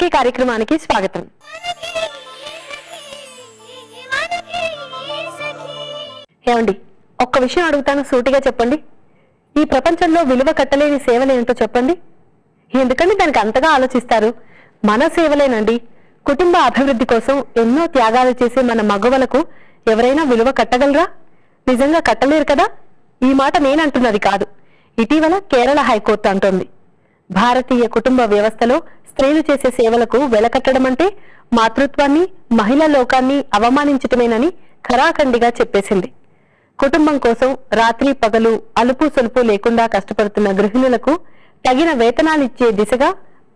City కార్యక్రమానికి స్వాగతం. ఏమండి, ఒక్క విషయం అడుగుతాను, సూటిగా చెప్పండి. ఈ ప్రపంచంలో విలువ కట్టలేని సేవలేంటో చెప్పండి. ఎందుకంటే దానికి అంతగా ఆలోచిస్తారు? మన సేవలేనండి. కుటుంబ అభివృద్ధి కోసం ఎన్నో త్యాగాలు చేసే మన మగవలకు ఎవరైనా విలువ కట్టగలరా? నిజంగా కట్టలేరు కదా. ఈ మాట నేనంటున్నది కాదు, ఇటీవల కేరళ హైకోర్టు అంటోంది. భారతీయ కుటుంబ వ్యవస్థలో స్త్రీలు చేసే సేవలకు వెలకట్టడం అంటే మాతృత్వాన్ని, మహిళా లోకాన్ని అవమానించటమేనని ఖరాఖండిగా చెప్పేసింది. కుటుంబం కోసం రాత్రి పగలు అలుపు సొలుపు లేకుండా కష్టపడుతున్న గృహిణులకు తగిన వేతనాలిచ్చే దిశగా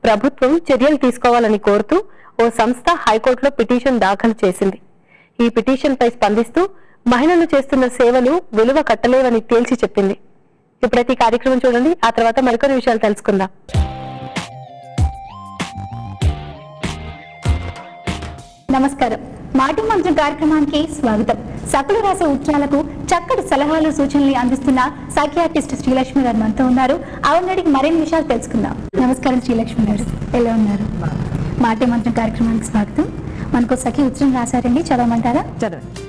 ప్రభుత్వం చర్యలు తీసుకోవాలని కోరుతూ ఓ సంస్థ హైకోర్టులో పిటిషన్ దాఖలు చేసింది. ఈ పిటిషన్ పై స్పందిస్తూ మహిళలు చేస్తున్న సేవలు విలువ కట్టలేవని తేల్చి చెప్పింది. ఇప్పుడైతే ఈ కార్యక్రమం చూడండి, ఆ తర్వాత మరికొన్ని విషయాలు తెలుసుకుందాం. నమస్కారం. మాటి మంత్రం కార్యక్రమానికి స్వాగతం. సకల రాసే ఉత్సాహాలకు చక్కటి సలహాలు సూచనలు అందిస్తున్న సైకియాట్రిస్ట్ శ్రీలక్ష్మి గారు మనతో ఉన్నారు. ఆవిడకి మరిన్ని విషయాలు తెలుసుకుందాం. నమస్కారం శ్రీలక్ష్మి గారు, ఎలా ఉన్నారు? మాటి మంత్రం కార్యక్రమానికి స్వాగతం. మనకు సఖి ఉత్తరం రాశారండి, చదవమంటారా? చదవండి.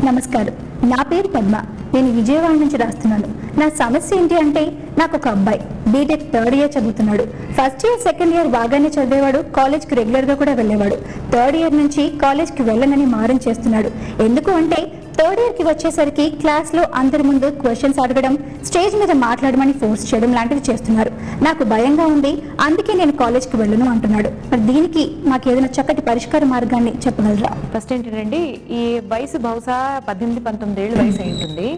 నమస్కారం, నా పేరు పద్మ. నేను విజయవాడ నుంచి రాస్తున్నాను. నా సమస్య ఏంటి అంటే, నాకు ఒక అబ్బాయి బీటెక్ థర్డ్ ఇయర్ చదువుతున్నాడు. ఫస్ట్ ఇయర్ సెకండ్ ఇయర్ బాగానే చదివేవాడు, కాలేజ్కి రెగ్యులర్గా కూడా వెళ్ళేవాడు. థర్డ్ ఇయర్ నుంచి కాలేజ్కి వెళ్ళనని మారం చేస్తున్నాడు. ఎందుకు అంటే థర్డ్ ఇయర్కి వచ్చేసరికి క్లాస్లో అందరి ముందు క్వశ్చన్స్ అడగడం, స్టేజ్ మీద మాట్లాడమని ఫోర్స్ చేయడం లాంటివి చేస్తున్నారు. నాకు భయంగా ఉంది, అందుకే నేను కాలేజ్కి వెళ్ళను అంటున్నాడు. మరి దీనికి మాకు ఏదైనా చక్కటి పరిష్కార మార్గాన్ని చెప్పగలరా? ఫస్ట్ ఏంటంటే, ఈ వయసు బహుశా 18-19 ఏళ్ళ వయసు అయి ఉంటుంది.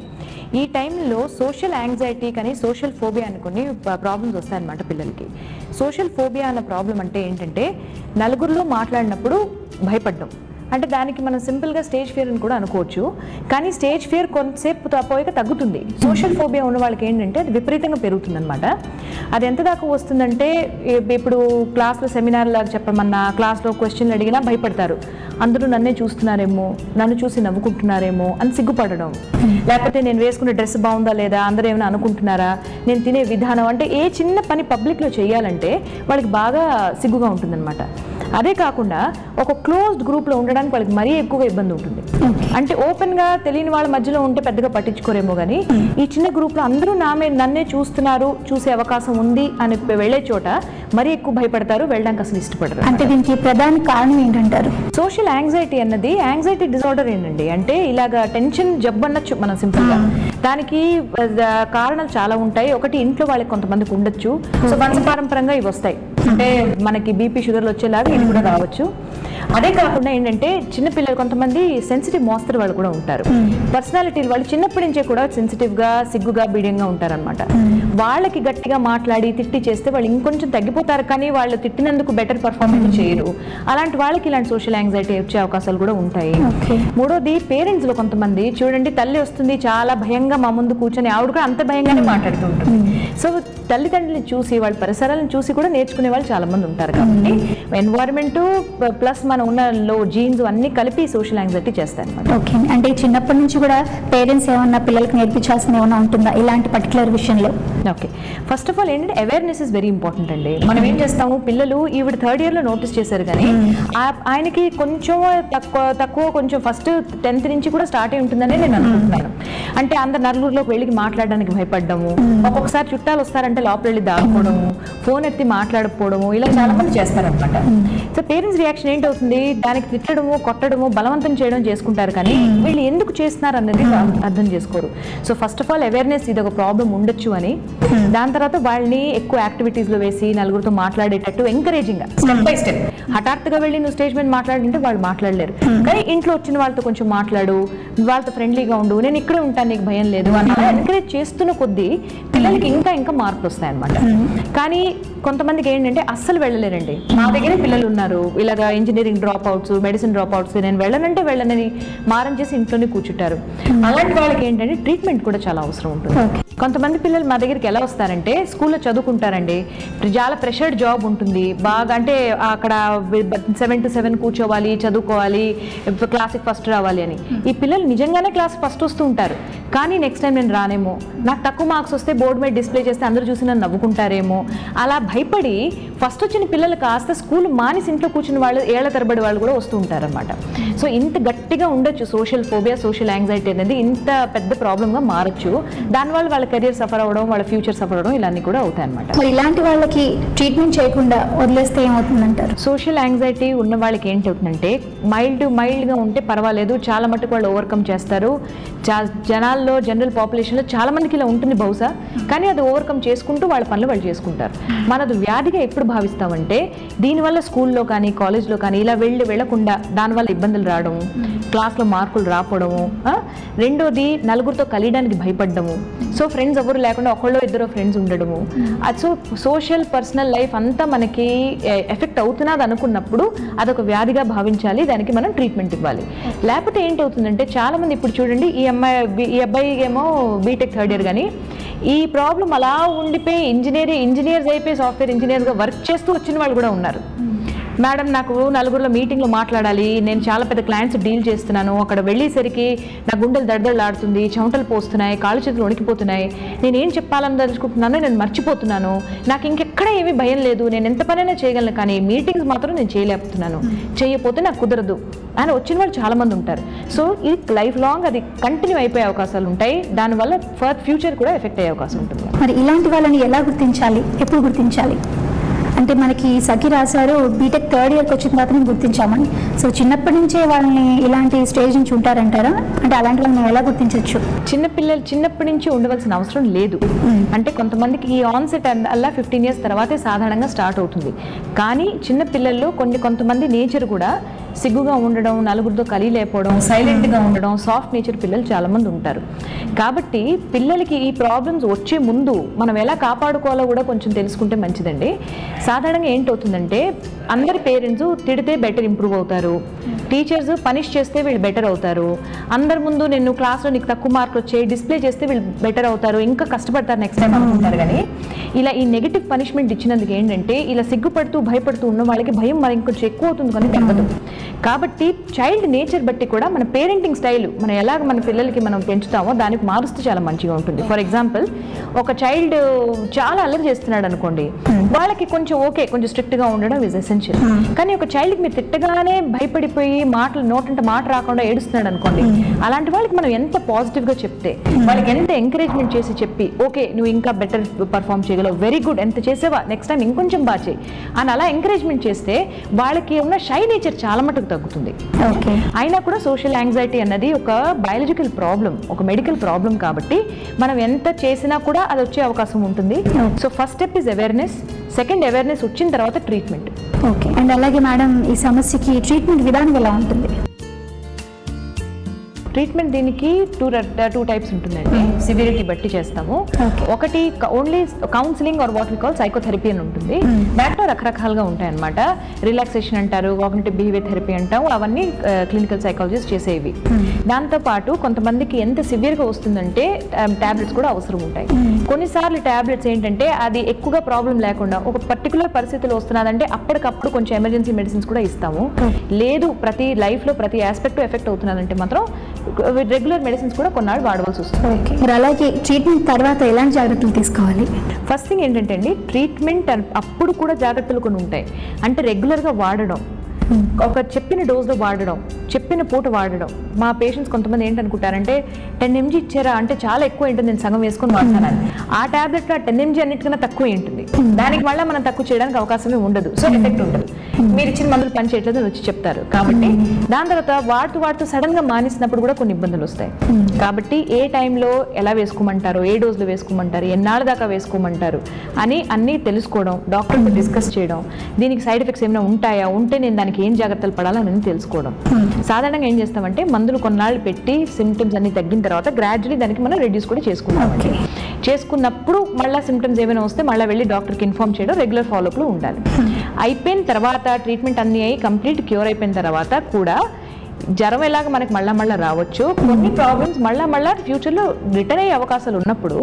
ఈ టైంలో సోషల్ యాంగ్జైటీ కానీ సోషల్ ఫోబియా అనుకుని ప్రాబ్లమ్స్ వస్తాయన్నమాట పిల్లలకి. సోషల్ ఫోబియా అన్న ప్రాబ్లం అంటే ఏంటంటే, నలుగురిలో మాట్లాడినప్పుడు భయపడడం. అంటే దానికి మనం సింపుల్గా స్టేజ్ ఫియర్ అని కూడా అనుకోవచ్చు. కానీ స్టేజ్ ఫియర్ కొంతసేపు పోయాక తగ్గుతుంది. సోషల్ ఫోబియా ఉన్న వాళ్ళకి ఏంటంటే అది విపరీతంగా పెరుగుతుంది అనమాట. అది ఎంత దాకా వస్తుందంటే, ఇప్పుడు క్లాస్లో సెమినార్ లాగా చెప్పమన్నా, క్లాస్లో క్వశ్చన్లు అడిగినా భయపడతారు. అందరూ నన్నే చూస్తున్నారేమో, నన్ను చూసి నవ్వుకుంటున్నారేమో అని సిగ్గుపడడం. లేకపోతే నేను వేసుకునే డ్రెస్ బాగుందా లేదా, అందరూ ఏమైనా అనుకుంటున్నారా, నేను తినే విధానం, అంటే ఏ చిన్న పని పబ్లిక్లో చేయాలంటే వాళ్ళకి బాగా సిగ్గుగా ఉంటుందన్నమాట. అదే కాకుండా ఒక క్లోజ్డ్ గ్రూప్లో ఉండడానికి వాళ్ళకి మరీ ఎక్కువగా ఇబ్బంది ఉంటుంది. అంటే ఓపెన్గా తెలియని వాళ్ళ మధ్యలో ఉంటే పెద్దగా పట్టించుకోరేమో, కానీ ఈ చిన్న గ్రూప్లో అందరూ నన్నే చూస్తున్నారు, చూసే అవకాశం ఉంది అని వెళ్ళే చోట మరీ ఎక్కువ భయపడతారు, వెళ్ళడానికి అసలు ఇష్టపడరు. అంటే దీనికి ప్రధాన కారణం ఏంటంటారు? సోషల్ యాంగ్జైటీ అన్నది యాంగ్జైటీ డిజార్డర్ ఏంటండి అంటే, ఇలాగా టెన్షన్ జబ్బు అనొచ్చు మనం సింపుల్గా. దానికి కారణాలు చాలా ఉంటాయి. ఒకటి, ఇంట్లో వాళ్ళకి కొంతమందికి ఉండొచ్చు. సో వంశపారంపరంగా ఇవి వస్తాయి. అంటే మనకి బీపీ షుగర్లు వచ్చేలాగా ఇది కూడా రావచ్చు. అదే కాకుండా ఏంటంటే, చిన్నపిల్లలు కొంతమంది సెన్సిటివ్ మోస్తరు వాళ్ళు కూడా ఉంటారు. పర్సనాలిటీలు వాళ్ళు చిన్నప్పటి నుంచే కూడా సెన్సిటివ్గా, సిగ్గుగా, బీడియంగా ఉంటారనమాట. వాళ్ళకి గట్టిగా మాట్లాడి తిట్టి చేస్తే వాళ్ళు ఇంకొంచెం తగ్గిపోతారు, కానీ వాళ్ళు తిట్టినందుకు బెటర్ పర్ఫార్మెన్స్ చేయరు. అలాంటి వాళ్ళకి ఇలాంటి సోషల్ యాంగ్జైటీ వచ్చే అవకాశాలు కూడా ఉంటాయి. మూడోది, పేరెంట్స్లో కొంతమంది చూడండి, తల్లి వస్తుంది చాలా భయంగా మా ముందు కూర్చొని, ఆవిడ కూడా అంత భయంగానే మాట్లాడుతూ ఉంటుంది. సో తల్లిదండ్రులని చూసి, వాళ్ళ పరిసరాలను చూసి కూడా నేర్చుకునే వాళ్ళు చాలా మంది ఉంటారు. కాబట్టి ఎన్వైరన్మెంట్ ప్లస్ మన ఉన్న లో జీన్స్ అన్ని కలిపి సోషల్ యాంగ్జైటీ చేస్తాయి అన్నమాట. ఓకే, అంటే చిన్నప్పటి నుంచి కూడా పేరెంట్స్ ఏమన్నా పిల్లలకు నేర్పించాల్సిన ఏమైనా ఉంటుందా ఇలాంటి పర్టికులర్ విషయంలో? ఓకే, ఫస్ట్ ఆఫ్ ఆల్ ఏంటంటే అవేర్నెస్ ఇస్ వెరీ ఇంపార్టెంట్ అండి. మనం ఏం చేస్తాము, పిల్లలు ఈవిడ థర్డ్ ఇయర్లో నోటీస్ చేశారు, కానీ ఆయనకి కొంచెం తక్కువ కొంచెం ఫస్ట్ 10th నుంచి కూడా స్టార్ట్ అయి ఉంటుందని నేను అనుకుంటున్నాను. అంటే అందరు నలుగురిలోకి వెళ్ళి మాట్లాడడానికి భయపడ్డము, ఒక్కొక్కసారి చుట్టాలు వస్తారంటే లోపల వెళ్ళి దాక్కోవడము, ఫోన్ ఎత్తి మాట్లాడకపోవడము, ఇలా చాలా మంది చేస్తారనమాట. సో పేరెంట్స్ రియాక్షన్ ఏంటవుతుంది, దానికి తిట్టడము, కొట్టడము, బలవంతం చేయడం చేసుకుంటారు, కానీ వీళ్ళు ఎందుకు చేస్తున్నారు అన్నది అర్థం చేసుకోరు. So first of all awareness, ఇది ఒక ప్రాబ్లం ఉండొచ్చు అని. దాని తర్వాత వాళ్ళని ఎక్కువ యాక్టివిటీస్లో వేసి నలుగురితో మాట్లాడేటట్టు ఎంకరేజింగ్, స్టెప్ బై స్టెప్. హఠాత్తుగా వెళ్ళి నువ్వు స్టేజ్ మీద మాట్లాడుంటే వాళ్ళు మాట్లాడలేరు, కానీ ఇంట్లో వచ్చిన వాళ్ళతో కొంచెం మాట్లాడు, వాళ్ళతో ఫ్రెండ్లీగా ఉండు, నేను ఇక్కడే ఉంటాను, నీకు భయం లేదు అని ఎంకరేజ్ చేస్తున్న కొద్దీ పిల్లలకి ఇంకా మార్పులు వస్తాయన్నమాట. కానీ కొంతమందికి ఏంటంటే అస్సలు వెళ్ళలేరండి. మా దగ్గరే పిల్లలు ఉన్నారు, ఇలాగా engineering engineering drop outs, medicine drop outs, నేను వెళ్ళనంటే వెళ్ళనని మారం చేసి ఇంట్లోనే కూర్చుంటారు. అలాంటి వాళ్ళకి ఏంటంటే ట్రీట్మెంట్ కూడా చాలా అవసరం ఉంటుంది. కొంతమంది పిల్లలు మా దగ్గరికి ఎలా వస్తారంటే స్కూల్లో చదువుకుంటారండి, చాలా ప్రెషర్డ్ జాబ్ ఉంటుంది బాగా, అంటే అక్కడ 7 to 7 కూర్చోవాలి, చదువుకోవాలి, క్లాస్కి ఫస్ట్ రావాలి అని. ఈ పిల్లలు నిజంగానే క్లాస్ ఫస్ట్ వస్తూ ఉంటారు, కానీ నెక్స్ట్ టైం నేను రానేమో, నాకు తక్కువ మార్క్స్ వస్తే బోర్డు మీద డిస్ప్లే చేస్తే అందరూ చూసి నన్ను నవ్వుకుంటారేమో, అలా భయపడి ఫస్ట్ వచ్చిన పిల్లలు కాస్త స్కూల్ మానేసి ఇంట్లో కూర్చున్న వాళ్ళు, ఏళ్ల తరబడి వాళ్ళు కూడా వస్తూ ఉంటారన్నమాట. సో ఇంత గట్టిగా ఉండొచ్చు సోషల్ ఫోబియా, సోషల్ యాంగ్జైటీ అనేది ఇంత పెద్ద ప్రాబ్లంగా మారచ్చు. దానివల్ల వాళ్ళ కెరీర్ సఫర్ అవ్వడం, వాళ్ళ ఫ్యూచర్ సఫర్ అవ్వడం ఇలాంటి కూడా అవుతాయి అనమాట. ఇలాంటి వాళ్ళకి ట్రీట్మెంట్ చేయకుండా వదిలేస్తే ఏమవుతుందంటారు? సోషల్ యాంగ్జైటీ ఉన్న వాళ్ళకి ఏంటి అవుతుందంటే మైల్డ్గా ఉంటే పర్వాలేదు, చాలా మటుకు వాళ్ళు ఓవర్కమ్ చేస్తారు. జనాల్లో, జనరల్ పాపులేషన్లో చాలా మందికి ఇలా ఉంటుంది బహుశా, కానీ అది ఓవర్కమ్ చేసుకుంటూ వాళ్ళ పనులు వాళ్ళు చేసుకుంటారు. మనది వ్యాధిగా ఎప్పుడు భావిస్తామంటే దీనివల్ల స్కూల్లో కానీ కాలేజ్లో కానీ ఇలా వెళ్ళకుండా దానివల్ల ఇబ్బందులు రావడము, క్లాస్లో మార్కులు రాకపోవడము, రెండోది నలుగురితో కలియడానికి భయపడ్డము, సో ఫ్రెండ్స్ ఎవరు లేకుండా ఒకళ్ళో ఇద్దరు ఫ్రెండ్స్ ఉండడము. సో సోషల్ పర్సనల్ లైఫ్ అంతా మనకి ఎఫెక్ట్ అవుతున్నది అనుకున్నప్పుడు అదొక వ్యాధిగా భావించాలి, దానికి మనం ట్రీట్మెంట్ ఇవ్వాలి. లేకపోతే ఏంటవుతుందంటే చాలామంది ఇప్పుడు చూడండి, ఈ అబ్బాయి ఏమో బీటెక్ 3rd year, కానీ ఈ ప్రాబ్లం అలా ఉండిపోయి ఇంజనీర్స్ అయిపోయి సాఫ్ట్వేర్ ఇంజనీర్స్గా వర్క్ చేస్తూ వచ్చిన వాళ్ళు కూడా ఉన్నారు. మేడం నాకు నలుగురిలో మీటింగ్లో మాట్లాడాలి, నేను చాలా పెద్ద క్లయింట్స్ డీల్ చేస్తున్నాను, అక్కడ వెళ్ళేసరికి నా గుండెలు దడదడలాడుతుంది, చెమటలు పోస్తున్నాయి, కాళ్ళు చేతులు వణికిపోతున్నాయి, నేనేం చెప్పాలని తెలుసుకుంటున్నానో నేను మర్చిపోతున్నాను, నాకు ఇంకెక్కడ ఏమీ భయం లేదు, నేను ఎంత పనైనా చేయగలను, కానీ మీటింగ్స్ మాత్రం నేను చేయలేకపోతున్నాను, చేయకపోతే నాకు కుదరదు అని వచ్చిన వాళ్ళు చాలామంది ఉంటారు. సో ఇది లైఫ్ లాంగ్ అది కంటిన్యూ అయిపోయే అవకాశాలు ఉంటాయి, దానివల్ల ఫ్యూచర్ కూడా ఎఫెక్ట్ అయ్యే అవకాశం ఉంటుంది. మరి ఇలాంటి వాళ్ళని ఎలా గుర్తించాలి, ఎప్పుడు గుర్తించాలి? అంటే మనకి సఖి రాశారు బీటెక్ 3rd yearకి వచ్చిన తర్వాత నేను గుర్తించామని. సో చిన్నప్పటి నుంచే వాళ్ళని ఇలాంటి స్టేజ్ నుంచి ఉంటారంటారా? అంటే అలాంటి వాళ్ళని ఎలా గుర్తించవచ్చు? చిన్నప్పటి నుంచి ఉండవలసిన అవసరం లేదు. అంటే కొంతమందికి ఈ ఆన్సెట్ అలా 15 years తర్వాతే సాధారణంగా స్టార్ట్ అవుతుంది. కానీ చిన్న పిల్లల్లో కొంతమంది నేచర్ కూడా సిగ్గుగా ఉండడం, నలుగురితో కలియలేకపోవడం, సైలెంట్గా ఉండడం, సాఫ్ట్ నేచర్ పిల్లలు చాలామంది ఉంటారు. కాబట్టి పిల్లలకి ఈ ప్రాబ్లమ్స్ వచ్చే ముందు మనం ఎలా కాపాడుకోవాలో కూడా కొంచెం తెలుసుకుంటే మంచిదండి. సాధారణంగా ఏంటవుతుందంటే అందరి పేరెంట్స్ తిడితే బెటర్ ఇంప్రూవ్ అవుతారు, టీచర్స్ పనిష్ చేస్తే వీళ్ళు బెటర్ అవుతారు, అందరి ముందు నేను క్లాస్లో నీకు తక్కువ మార్కులు వచ్చాయి డిస్ప్లే చేస్తే వీళ్ళు బెటర్ అవుతారు, ఇంకా కష్టపడతారు నెక్స్ట్ టైం అనుకుంటారు. కానీ ఇలా ఈ నెగిటివ్ పనిష్మెంట్ ఇచ్చినందుకు ఏంటంటే ఇలా సిగ్గుపడుతూ భయపడుతూ ఉన్న వాళ్ళకి భయం మరి ఇంకొంచెం ఎక్కువ అవుతుంది కానీ తగ్గదు. కాబట్టి చైల్డ్ నేచర్ బట్టి కూడా మన పేరెంటింగ్ స్టైల్, మనం ఎలాగ మన పిల్లలకి మనం పెంచుతామో దానికి మారుస్తే చాలా మంచిగా ఉంటుంది. ఫర్ ఎగ్జాంపుల్, ఒక చైల్డ్ చాలా అల్లరి చేస్తున్నాడు అనుకోండి, వాళ్ళకి కొంచెం కొంచెం స్ట్రిక్ట్గా ఉండడం ఇస్ ఎసెన్షియల్. కానీ ఒక చైల్డ్కి మీరు తిట్టగానే భయపడిపోయి నోటంటే మాట రాకుండా ఏడుస్తున్నాడు అనుకోండి, అలాంటి వాళ్ళకి మనం ఎంత పాజిటివ్గా చెప్తే, వాళ్ళకి ఎంత ఎంకరేజ్మెంట్ చేసి చెప్పి ఓకే నువ్వు ఇంకా బెటర్ పర్ఫామ్ చేయగలవు, వెరీ గుడ్, ఎంత చేసేవా, నెక్స్ట్ టైం ఇంకొంచెం బాగా చేయి అని అలా ఎంకరేజ్మెంట్ చేస్తే వాళ్ళకి ఉన్న షై నేచర్ చాలా మటుకు తగ్గుతుంది. అయినా కూడా సోషల్ యాంగ్జైటీ అన్నది ఒక బయాలజికల్ ప్రాబ్లం, ఒక మెడికల్ ప్రాబ్లం, కాబట్టి మనం ఎంత చేసినా కూడా అది వచ్చే అవకాశం ఉంటుంది. So first step is awareness, second awareness వచ్చిన తర్వాత ట్రీట్మెంట్. ఓకే. అండ్ అలాగే మేడం ఈ సమస్యకి ట్రీట్మెంట్ విధానం ఎలా ఉంటుంది? ట్రీట్మెంట్ దీనికి టూ టైప్స్ ఉంటుందండి, సివిరిటీ బట్టి చేస్తాము. ఒకటి only counselling or what we call psychotherapy అని ఉంటుంది. దాంట్లో రకరకాలుగా ఉంటాయి అన్నమాట. రిలాక్సేషన్ అంటారు, కాగ్నిటివ్ బిహేవియర్ థెరపీ అంటాం, అవన్నీ క్లినికల్ సైకాలజిస్ట్ చేసేవి. దాంతోపాటు కొంతమందికి ఎంత సివియర్గా వస్తుందంటే టాబ్లెట్స్ కూడా అవసరం ఉంటాయి. కొన్నిసార్లు టాబ్లెట్స్ ఏంటంటే అది ఎక్కువగా ప్రాబ్లం లేకుండా ఒక పర్టికులర్ పరిస్థితుల్లో వస్తున్నదంటే అప్పటికప్పుడు కొంచెం ఎమర్జెన్సీ మెడిసిన్స్ కూడా ఇస్తాము. లేదు ప్రతి లైఫ్లో ప్రతి ఆస్పెక్ట్ ఎఫెక్ట్ అవుతున్నదంటే మాత్రం రెగ్యులర్ మెడిసిన్స్ కూడా కొన్నాళ్ళు వాడవలసి వస్తుంది. మరి అలాగే ట్రీట్మెంట్ తర్వాత ఎలాంటి జాగ్రత్తలు తీసుకోవాలి? ఫస్ట్ థింగ్ ఏంటంటే అండి, ట్రీట్మెంట్ అప్పుడు కూడా జాగ్రత్తలు కొన్ని ఉంటాయి. అంటే రెగ్యులర్గా వాడడం, ఒక చెప్పిన డోస్లో వాడడం, చెప్పిన పూట వాడడం. మా పేషెంట్స్ కొంతమంది ఏంటనుకుంటారంటే 10 mg ఇచ్చారా అంటే చాలా ఎక్కువ ఏంటుంది, నేను సగం వేసుకొని వాడతానని. ఆ టాబ్లెట్లో 10 mg అన్నిటికన్నా తక్కువ ఉంటుంది, దానికి మళ్ళీ మనం తక్కువ చేయడానికి అవకాశమే ఉండదు, సో ఎఫెక్ట్ ఉండదు. మీరు ఇచ్చిన మందులు పని చేయట్లేదు అని వచ్చి చెప్తారు. కాబట్టి దాని తర్వాత వాడుతూ సడన్ గా మానేసినప్పుడు కూడా కొన్ని ఇబ్బందులు వస్తాయి. కాబట్టి ఏ టైంలో ఎలా వేసుకోమంటారు, ఏ డోస్లో వేసుకోమంటారు, ఎన్నాళ్ళ దాకా వేసుకోమంటారు అని అన్నీ తెలుసుకోవడం, డాక్టర్తో డిస్కస్ చేయడం, దీనికి సైడ్ ఎఫెక్ట్స్ ఏమైనా ఉంటాయా, ఉంటే నేను దానికి ఏం జాగ్రత్తలు పడాలని తెలుసుకోవడం. సాధారణంగా ఏం చేస్తామంటే మందులు కొన్నాళ్ళు పెట్టి సిమ్టమ్స్ అన్ని తగ్గిన తర్వాత గ్రాడ్యువల్లీ దానికి మనం రెడ్యూస్ కూడా చేసుకుంటామండి. చేసుకున్నప్పుడు మళ్ళీ సిమ్టమ్స్ ఏమైనా వస్తే మళ్ళీ వెళ్ళి డాక్టర్కి ఇన్ఫార్మ్ చేయడం, రెగ్యులర్ ఫాలోఅప్లో ఉండాలి. అయిపోయిన తర్వాత ట్రీట్మెంట్ అన్నీ అయ్యి కంప్లీట్ క్యూర్ అయిపోయిన తర్వాత కూడా జ్వరం ఎలాగ మనకి మళ్ళీ రావచ్చు, కొన్ని ప్రాబ్లమ్స్ మళ్ళీ ఫ్యూచర్లో రిటర్న్ అయ్యే అవకాశాలు ఉన్నప్పుడు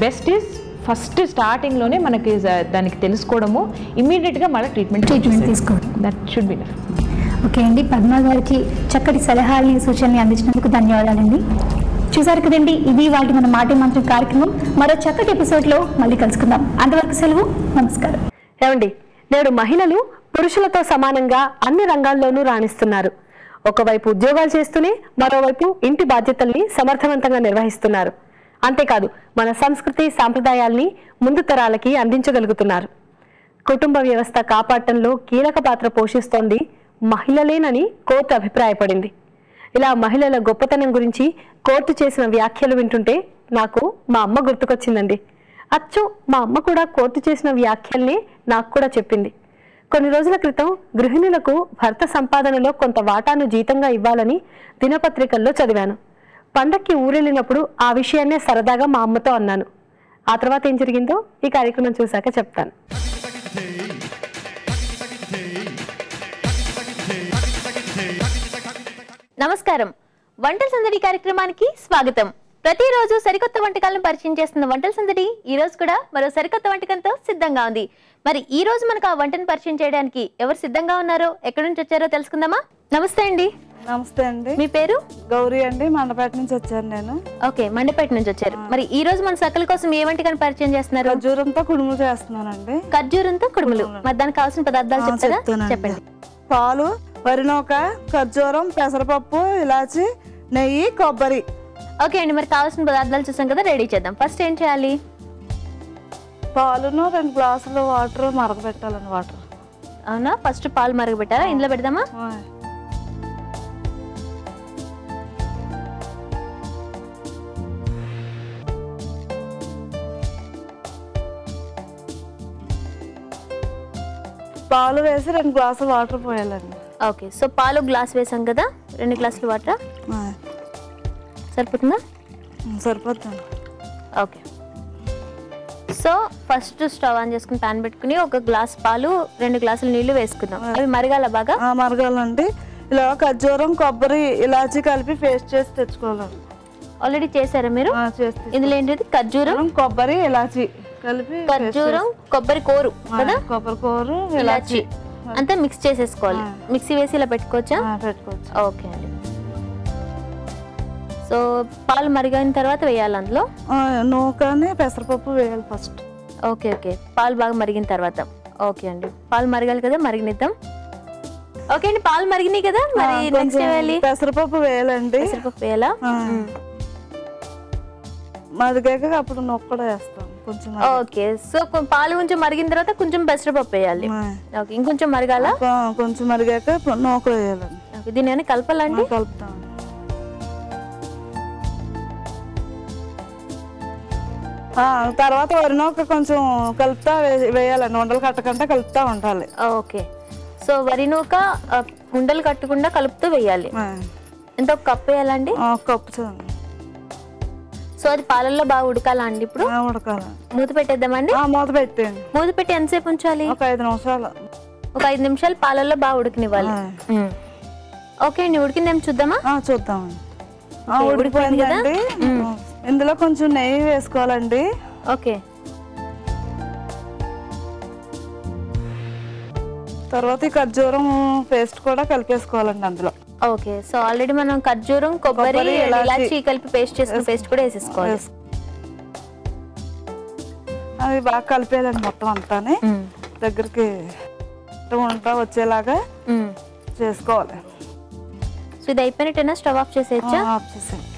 బెస్ట్ ఈజ్ ఫస్ట్ స్టార్టింగ్లోనే మనకి దానికి తెలుసుకోవడము, ఇమీడియట్గా మళ్ళీ ట్రీట్మెంట్ తీసుకోవడం. That should be enough. Okay అండి, పద్మ గారికి చక్కటి సలహాలని సూచనలు అందించినందుకు ధన్యవాదాలండి. చూసారు కదండి, ఇది వాటి మన మాటే మంత్రం కార్యక్రమం. మరో చక్కటి ఎపిసోడ్లో మళ్ళీ కలుసుకుందాం. అంతవరకు సెలవు, నమస్కారం. ఏమండి, నేడు మహిళలు పురుషులతో సమానంగా అన్ని రంగాల్లోనూ రాణిస్తున్నారు. ఒకవైపు ఉద్యోగాలు చేస్తూనే మరోవైపు ఇంటి బాధ్యతల్ని సమర్థవంతంగా నిర్వహిస్తున్నారు. అంతేకాదు మన సంస్కృతి సాంప్రదాయాల్ని ముందు తరాలకి అందించగలుగుతున్నారు. కుటుంబ వ్యవస్థ కాపాడటంలో కీలక పాత్ర పోషిస్తోంది మహిళలేనని కోర్టు అభిప్రాయపడింది. ఇలా మహిళల గొప్పతనం గురించి కోర్టు చేసిన వ్యాఖ్యలు వింటుంటే నాకు మా అమ్మ గుర్తుకొచ్చిందండి. అచ్చు మా అమ్మ కూడా కోర్టు చేసిన వ్యాఖ్యల్ని నాకు కూడా చెప్పింది. కొన్ని రోజుల క్రితం గృహిణులకు భర్త సంపాదనలో కొంత వాటాను జీతంగా ఇవ్వాలని దినపత్రికల్లో చదివాను. పండక్కి ఊరెళ్ళినప్పుడు ఆ విషయాన్నే సరదాగా మా అమ్మతో అన్నాను. ఆ తర్వాత ఏం జరిగిందో ఈ కార్యక్రమం చూశాక చెప్తాను. నమస్కారం, వంటల సందడి కార్యక్రమానికి స్వాగతం. ప్రతిరోజు సరికొత్త వంటకాలను పరిచయం చేస్తున్న వంటల సందడి ఈ రోజు కూడా మరో సరికొత్త వంటకంతో సిద్ధంగా ఉంది. మరి ఈ రోజు మనకు ఆ వంటను పరిచయం చేయడానికి ఎవరు సిద్ధంగా ఉన్నారో, ఎక్కడి నుంచి వచ్చారో తెలుసుకుందామా? నమస్తే అండి. నమస్తే అండి. మీ పేరు? గౌరీ అండి, మండపేట నుంచి వచ్చాను నేను. ఓకే, మండపేట నుంచి వచ్చారు. మరి ఈ రోజు మన సకల కోసం ఏ వంటకాన్ని పరిచయం చేస్తున్నారు? ఖర్జూరంతో కుడుములు చేస్తున్నానండి. ఖర్జూరంతో కుడుములు. మరి దానికి కావాల్సిన పదార్థాలు చెప్తారా? చెప్పండి. పాలు, వరినూక, ఖర్జూరం, పెసరపప్పు, ఇలాచి, నెయ్యి, కొబ్బరి. ఓకే అండి, మరి కావాల్సిన పదార్థాలు చూసాం కదా, రెడీ చేద్దాం. ఫస్ట్ ఏం చేయాలి? పాలును 2 గ్లాసులు వాటర్ మరగబెట్టాలండి. వాటర్ అవునా? ఫస్ట్ పాలు మరగబెట్టారా? ఇందులో పెడదామా? పాలు వేసి 2 గ్లాసులు వాటర్ పోయాలండి. ఓకే, సో పాలు గ్లాస్ వేసాం కదా, 2 గ్లాసులు వాటర్ సరిపోతుందా? సరిపోతుంది. Okay, so first stove on చేసుకుని ప్యాన్ పెట్టుకుని 1 గ్లాస్ పాలు 2 గ్లాసులు నీళ్లు వేసుకుందాం. అవి మరగాల బాగా? మరగాలండి. ఇలా ఖర్జూరం, కొబ్బరి, ఇలాచి కలిపి పేస్ట్ చేసి తెచ్చుకోవాలండి. ఆల్రెడీ చేశారా మీరు? ఇందులో ఏంటిది? ఖర్జూరం, కొబ్బరి, ఇలాచి కలిపి. ఖర్జూరం, కొబ్బరి కోరు కదా, కొబ్బరి కోరు, ఇలాచి అంతా మిక్స్ చేసేసుకోవాలి. మిక్సీ వేసి ఇలా పెట్టుకోవచ్చా? పెట్టుకోవచ్చు. ఓకే అండి. సో పాలు మరిగిన తర్వాత వేయాలి అందులో నూకని పెసరపప్పు వేయాలి ఫస్ట్. ఓకే ఓకే, పాలు బాగా మరిగిన తర్వాత. ఓకే అండి, పాలు మరగాలి కదా, మరిగినిద్దాం. ఓకే అండి, పాలు మరిగినాయి కదా, మరి నెక్స్ట్ వేయాలి? పెసరపప్పు వేయాలండి. పెసరపప్పు వేయాలా? మరిగాక అప్పుడు నూక కూడా వేస్తాం కొంచెం. ఓకే, సో పాలు కొంచెం మరిగిన తర్వాత కొంచెం పెసరపప్పు వేయాలి. ఓకే, ఇంకొంచెం మరగాల? కొంచెం మరిగాక నూక వేయాలండి. ఓకే, దీన్ని కలపాలండి? కలుపుతాం. తర్వాత వరినూక కొంచెం కలుపుతా వేయాలండి. ఉండలు కట్టకుండా కలుపుతా ఉండాలి. ఓకే, సో వరినూక ఉండలు కట్టకుండా కలుపుతూ వేయాలి. ఎంత? 1 కప్ వేయాలండి? 1 కప్పు చాలు. సో అది పాలల్లో బాగా ఉడకాలా అండి? ఇప్పుడు ఉడకాలి. మూత పెట్టేద్దామండి? మూత పెట్టండి. మూత పెట్టి ఎంతసేపు ఉంచాలి? 5 నిమిషాలు. 5 నిమిషాలు పాలల్లో బాగా ఉడికినివ్వాలి. ఓకే అండి, ఉడికిందేమో చూద్దామా? చూద్దామండి. ఉడికిపోయిందండి. ఇందులో కొంచెం నెయ్యి వేసుకోవాలండి. ఓకే, తర్వాత ఈ ఖర్జూరం పేస్ట్ కూడా కలిపేసుకోవాలండి అందులో. ఓకే, సో ఆల్రెడీ మనం ఖర్జూరం, కొబ్బరి, ఇలాచి కలిపి పేస్ట్ చేసుకుని పేస్ట్ కూడా వేసేసుకోవాలి. అది బాగా కలిపేయాలండి మొత్తం అంతానే. దగ్గరికి వంట వచ్చేలాగా చేసుకోవాలి. సో ఇది అయిపోయినట్టేనా? స్టవ్ ఆఫ్ చేసేయచ్చా? ఆఫ్ చేసేయండి.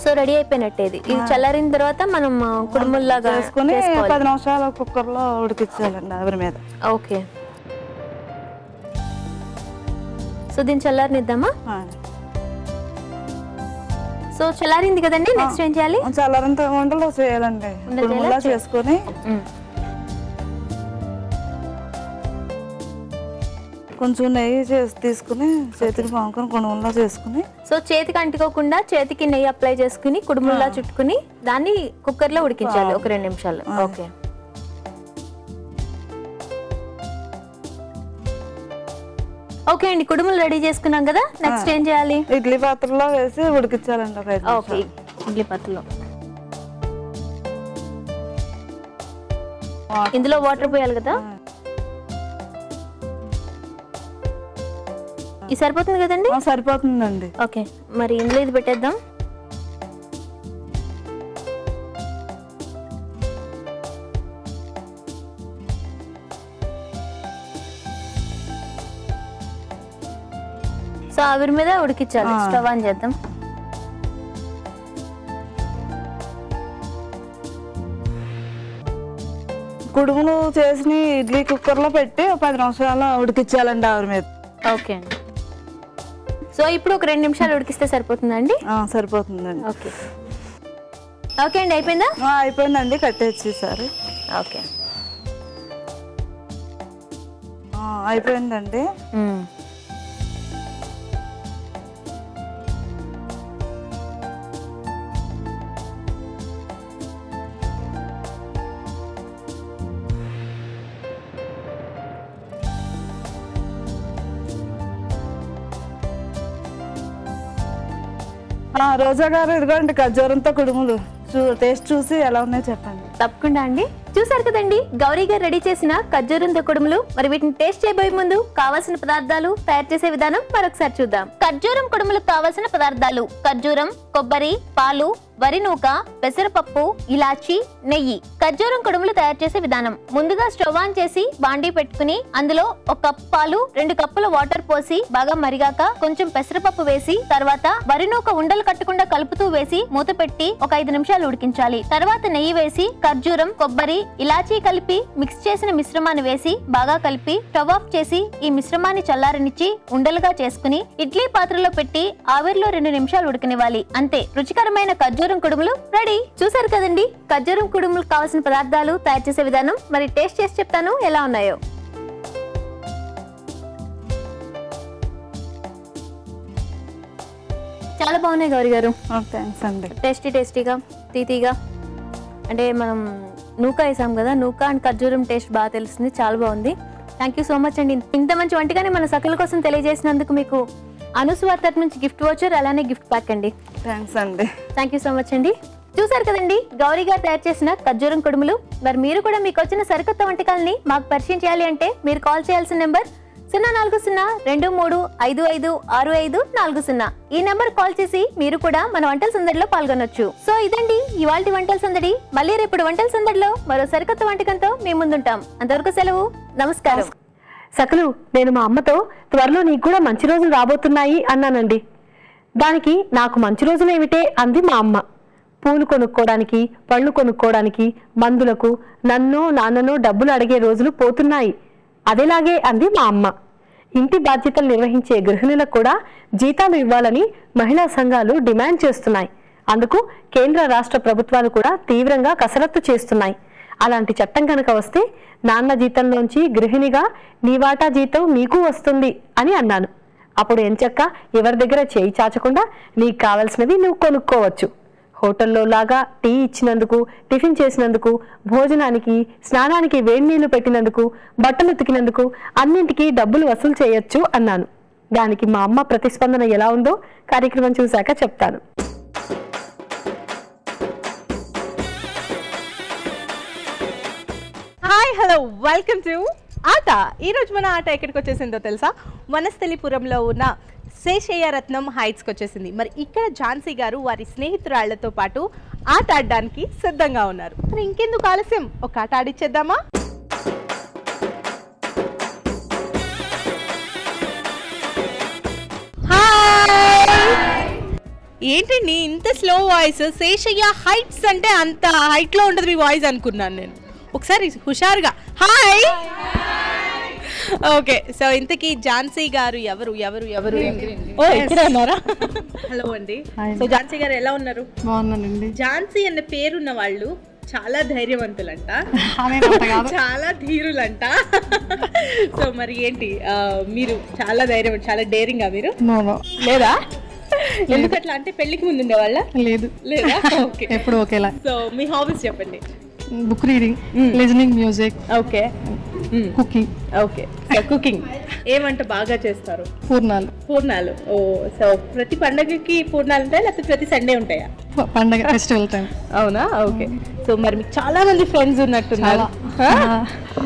సో రెడీ అయిపోయినట్టే. ఇది చల్లారిన తర్వాత మనం కుడుముల్లాగా వేసుకుని 10 నిమిషాలు కుక్కర్లో ఉడికించాలండి ఆవిరి మీద. ఓకే, సో దీన్ని చల్లారనిద్దామా? సో చల్లారింది కదండి, నెక్స్ట్ ఏం చేయాలి? చల్లారంత ఉండలు చేయాలండి. కుడుములా చేసుకొని కొంచెం నెయ్యి తీసుకుని చేతికి పాముకొని కుడుములా చేసుకుని. సో చేతికి అంటుకోకుండా చేతికి నెయ్యి అప్లై చేసుకుని కుడుముల్లా చుట్టుకుని దాన్ని కుక్కర్ లో ఉడికించాలి 1-2 నిమిషాలు. ఓకే, ఓకే అండి, కుడుములు రెడీ చేసుకున్నాం కదా, నెక్స్ట్ ఏం చేయాలి? ఇడ్లీ పాత్రలో వేసి ఉడికించాలండి ఒక 5 ఓకే, ఇడ్లీ పాత్రలో ఇందులో వాటర్ పోయాలి కదా. ఇది సరిపోతుంది కదండి? సరిపోతుందండి. ఓకే, మరి ఇందులో ఇది పెట్టేద్దాం. సో ఆవిరి మీద ఉడికించాలి. స్టవ్ ఆన్ చేద్దాం. కుడుములు చేసి ఇడ్లీ కుక్కర్లో పెట్టి 10 నిమిషాలు ఉడికించాలండి ఆవిరి మీద. ఓకే అండి. సో ఇప్పుడు ఒక 2 నిమిషాలు ఉడికిస్తే సరిపోతుందండి? సరిపోతుందండి. ఓకే ఓకే అండి, అయిపోయిందా? అయిపోయిందండి, కట్టేసేసారు. ఓకే, అయిపోయిందండి. రోజా గారు ఇదిగోండి ఖర్జూరంతో కుడుములు టేస్ట్ చూసి ఎలా ఉన్నాయో చెప్పండి. తప్పకుండా అండి. చూసారు కదండి గౌరీ గారు రెడీ చేసిన ఖర్జూరంతో కుడుములు. మరి వీటిని టేస్ట్ చేయబోయే ముందు కావాల్సిన పదార్థాలు, తయారు చేసే విధానం మరొకసారి చూద్దాం. ఖర్జూరం కుడుములకు కావాల్సిన పదార్థాలు: ఖర్జూరం, కొబ్బరి, పాలు, వరి నూక, పెసరపప్పు, ఇలాచి, నెయ్యి. ఖర్జూరం కుడుములు తయారు చేసే విధానం: ముందుగా స్టవ్ ఆన్ చేసి బాండీ పెట్టుకుని అందులో 1 కప్పు పాలు, 2 కప్పుల వాటర్ పోసి బాగా మరిగాక కొంచెం పెసరపప్పు వేసి తర్వాత వరి నూక ఉండలు కట్టకుండా కలుపుతూ వేసి మూత పెట్టి ఒక 5 నిమిషాలు ఉడికించాలి. తర్వాత నెయ్యి వేసి ఖర్జూరం, కొబ్బరి, ఇలాచీ కలిపి మిక్స్ చేసిన మిశ్రమాన్ని వేసి బాగా కలిపి స్టవ్ ఆఫ్ చేసి ఈ మిశ్రమాన్ని చల్లారనిచ్చి ఉండలుగా చేసుకుని ఇడ్లీ పాత్రలో పెట్టి ఆవిరిలో 2 నిమిషాలు ఉడకనివ్వాలి. అంతే, రుచికరమైన ఖర్జూరం కుడుములు రెడీ. చూసారు కదండి ఖర్జూరం కుడుములకు కావాల్సిన పదార్థాలు, తయారు చేసే విధానం. మరి టేస్ట్ చేసి చెప్తాను ఎలా ఉన్నాయో. చాలా బాగున్నాయి గౌరీ గారు. థ్యాంక్స్ అండి. టేస్టీగా, తీతీగా, అంటే మనం నూకా వేసాం కదా, నూకా అండ్ ఖర్జూరం టేస్ట్ బాగా తెలుస్తుంది. చాలా బాగుంది. థ్యాంక్ యూ సో మచ్ అండి. ఇంత మంచి వంటకాన్ని మన సకల కోసం తెలియజేసినందుకు మీకు అనుస్వార్ తరఫు నుంచి గిఫ్ట్ వోచర్, అలానే గిఫ్ట్ ప్యాక్ అండి. థ్యాంక్స్ అండి. థ్యాంక్ యూ సో మచ్ అండి. చూసారు కదండి గౌరీ గారు తయారు చేసిన ఖర్జూరం కుడుములు. మరి మీరు కూడా మీకు వచ్చిన సరికొత్త వంటకాలని మాకు పరిచయం చేయాలి అంటే మీరు కాల్ చేయాల్సిన నెంబర్ 04023556540. ఈ నెంబర్ కాల్ చేసి మీరు కూడా మన వంటల సందడిలో పాల్గొనొచ్చు. సో ఇదండి ఇవాల్టి వంటల సందడి. మళ్ళీ రేపు వంటల సందడిలో మరో సరికొత్త వంటకంతో మీ ముందుంటాం. అంతవరకు సెలవు, నమస్కారం. సకలు, నేను మా అమ్మతో త్వరలో నీకు కూడా మంచి రోజులు రాబోతున్నాయి అన్నానండి. దానికి నాకు మంచి రోజులు ఏమిటే అంది మా అమ్మ. పూలు కొనుక్కోవడానికి, పళ్ళు కొనుక్కోవడానికి, మందులకు నన్నో నాన్ననో డబ్బులు అడిగే రోజులు పోతున్నాయి. అదేలాగే అంది మా అమ్మ. ఇంటి బాధ్యతలు నిర్వహించే గృహిణులకు కూడా జీతాలు ఇవ్వాలని మహిళా సంఘాలు డిమాండ్ చేస్తున్నాయి. అందుకు కేంద్ర రాష్ట్ర ప్రభుత్వాలు కూడా తీవ్రంగా కసరత్తు చేస్తున్నాయి. అలాంటి చట్టం కనుక వస్తే నాన్న జీతంలోంచి గృహిణిగా నీ వాటా జీతం మీకు వస్తుంది అని అన్నాను. అప్పుడు ఎంచక్క ఎవరి దగ్గర చేయి చాచకుండా నీకు కావలసినవి నువ్వు కొనుక్కోవచ్చు. హోటల్లో లాగా టీ ఇచ్చినందుకు, టిఫిన్ చేసినందుకు, భోజనానికి, స్నానానికి వేడి నీళ్లు పెట్టినందుకు, బట్టలు ఉతికినందుకు అన్నింటికీ డబ్బులు వసూలు చేయొచ్చు అన్నాను. దానికి మా అమ్మ ప్రతిస్పందన ఎలా ఉందో కార్యక్రమం చూశాక చెప్తాను. హాయ్, హలో, వెల్కమ్ టు ఆట. ఈరోజు మన ఆట ఎక్కడికి వచ్చేసిందో తెలుసా? వనస్థలిపురంలో ఉన్న శేషయ్య రత్నం హైట్స్కి వచ్చేసింది. మరి ఇక్కడ ఝాన్సీ గారు వారి స్నేహితురాళ్లతో పాటు ఆట ఆడడానికి సిద్ధంగా ఉన్నారు. మరి ఇంకెందుకు ఆలస్యం, ఒక ఆట ఆడిచ్చేద్దామా? ఏంటండి ఇంత స్లో వాయిస్? శేషయ్య హైట్స్ అంటే అంత హైట్లో ఉంటుంది మీ వాయిస్ అనుకున్నాను నేను. ఒకసారి హుషారుగా హాయ్. ఓకే, సో ఇంతకీ ఝాన్సీ గారు ఎవరు ఎవరు ఎవరు ఓ ఇక్కడే ఉన్నారా? హలో అండి. సో ఝాన్సీ గారు ఎలా ఉన్నారు? బాగున్నానండి. ఝాన్సీ అనే పేరున్న వాళ్ళు చాలా ధైర్యవంతులంట, చాలా ధీరులంట. సో మరి ఏంటి మీరు చాలా ధైర్యం, చాలా డేరింగా మీరు? లేదా? ఎందుకు అట్లా అంటే పెళ్లికి ముందు ఉండేవాళ్ళ? లేదు. లేదా? ఓకే, ఎప్పుడు ఒకేలా. సో మీ హాబీస్ చెప్పండి. book reading, listening music, okay cooking, okay cooking ఏమంటే బాగా చేస్తారు? పూర్ణాలు, పూర్ణాలు. ఓ సో ప్రతి పండగకి పూర్ణాలు ఉంటాయా లేకపోతే ప్రతి సండే ఉంటాయా? పండగ ఫెస్టివల్ టైం. అవునా? ఓకే. సో మరి మీకు చాలా మంది ఫ్రెండ్స్ ఉన్నట్టున్నారు.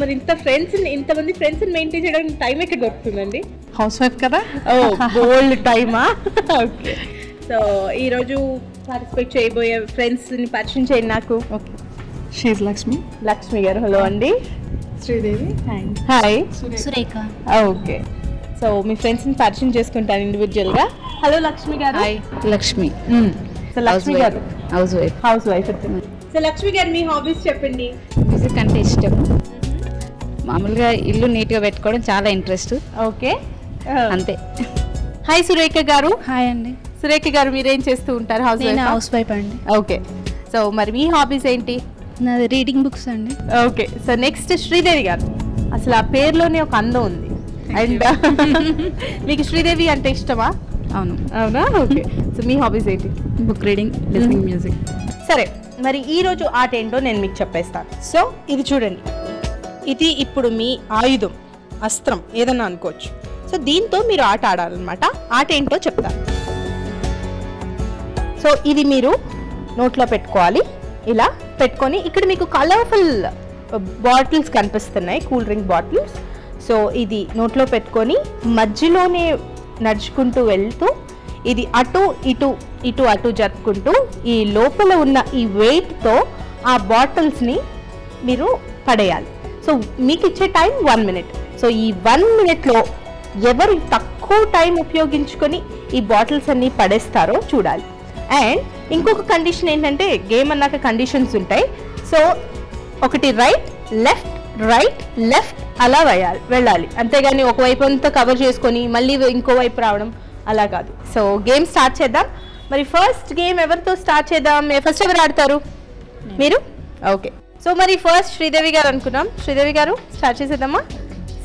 మరి ఇంతమంది ఫ్రెండ్స్ మెయింటైన్ చేయడానికి టైం ఎక్కడ దొరుకుతుందండి? హౌస్ వైఫ్ కదా. ఓ బోల్డ్ టైమా? ఓకే. సో ఈరోజు పార్టిసిపేట్ చేయబోయే ఫ్రెండ్స్ని పరిచయం చేయండి నాకు. Okay, she's Lakshmi. Lakshmi garu, hello అండి. Sridevi. Hi. Surekha. Okay. So మీ ఫ్రెండ్స్ని పరిచయం చేసుకుంటాను ఇండివిజువల్గా. హలో లక్ష్మి గారు. హాయ్ లక్ష్మి. సో లక్ష్మి గారు హౌస్ వైఫ్. సో లక్ష్మి గారు మీ హాబీస్ చెప్పండి. మ్యూజిక్ అంటే ఇష్టం. మామూలుగా ఇల్లు నీట్గా పెట్టుకోవడం చాలా ఇంట్రెస్ట్. ఓకే, అంతే. హాయ్ సురేఖ గారు. హాయ్ అండి. సురేఖ గారు మీరేం చేస్తూ ఉంటారు? హౌస్ వైఫ్ అండి. ఓకే. సో మరి మీ హాబీస్ ఏంటి? నాది రీడింగ్ బుక్స్ అండి. ఓకే. సో నెక్స్ట్ శ్రీదేవి గారు. అసలు ఆ పేరులోనే ఒక అందం ఉంది. అండ్ మీకు శ్రీదేవి అంటే ఇష్టమా? అవునా? ఓకే. సో మీ హాబీస్ ఏంటి? Book reading, listening music. సరే, మరి ఈరోజు ఆట ఏంటో నేను మీకు చెప్పేస్తాను. సో ఇది చూడండి, ఇది ఇప్పుడు మీ ఆయుధం, అస్త్రం ఏదన్నా అనుకోవచ్చు. సో దీంతో మీరు ఆట ఆడాలన్నమాట. ఆట ఏంటో చెప్తాను. సో ఇది మీరు నోట్లో పెట్టుకోవాలి. ఇలా పెట్టుకొని ఇక్కడ మీకు కలర్ఫుల్ బాటిల్స్ కనిపిస్తున్నాయి, కూల్ డ్రింక్ బాటిల్స్. సో ఇది నోట్లో పెట్టుకొని మధ్యలోనే నడుచుకుంటూ వెళ్తూ ఇది అటు ఇటు ఇటు అటు జరుపుకుంటూ ఈ లోపల ఉన్న ఈ వెయిట్తో ఆ బాటిల్స్ని మీరు పడేయాలి. సో మీకు ఇచ్చే టైం 1 minute. సో ఈ 1 minuteలో ఎవరు తక్కువ టైం ఉపయోగించుకొని ఈ బాటిల్స్ అన్నీ పడేస్తారో చూడాలి. అండ్ ఇంకొక కండిషన్ ఏంటంటే, గేమ్ అన్నాక కండిషన్స్ ఉంటాయి. సో ఒకటి రైట్ లెఫ్ట్ అలా వెళ్ళాలి, అంతేగాని ఒకవైపు అంతా కవర్ చేసుకొని మళ్ళీ ఇంకోవైపు రావడం అలా కాదు. సో గేమ్ స్టార్ట్ చేద్దాం. మరి ఫస్ట్ గేమ్ ఎవరితో స్టార్ట్ చేద్దాం? ఫస్ట్ ఎవరు ఆడతారు? మీరు? ఓకే. సో మరి ఫస్ట్ శ్రీదేవి గారు అనుకున్నాం. శ్రీదేవి గారు స్టార్ట్ చేసేద్దామా?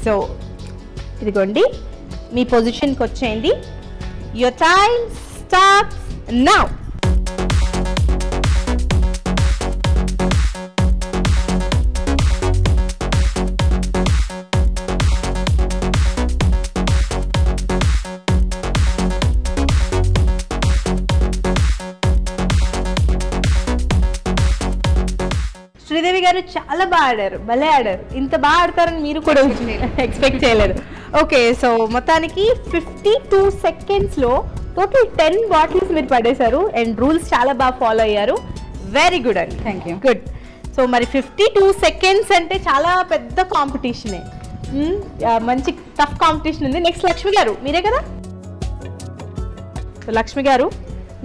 సో ఇదిగోండి, మీ పొజిషన్కి వచ్చేయండి. Your time starts now. Sridevi గారు చాలా బాగా ఆడారు, భలే ఆడారు. ఇంత బాగా ఆడతారని మీరు కూడా ఎక్స్పెక్ట్ చేయలేదు. ఓకే. సో మొత్తానికి 52 secondsలో టోటల్ 10 బాటిల్స్ మీరు పడేశారు. అండ్ రూల్స్ చాలా బాగా ఫాలో అయ్యారు. వెరీ గుడ్ అండి. Thank you. గుడ్. సో మరి 52 seconds అంటే చాలా పెద్ద కాంపిటీషనే, మంచి టఫ్ కాంపిటీషన్ ఉంది. నెక్స్ట్ లక్ష్మి గారు, మీరే కదా. సో లక్ష్మి గారు,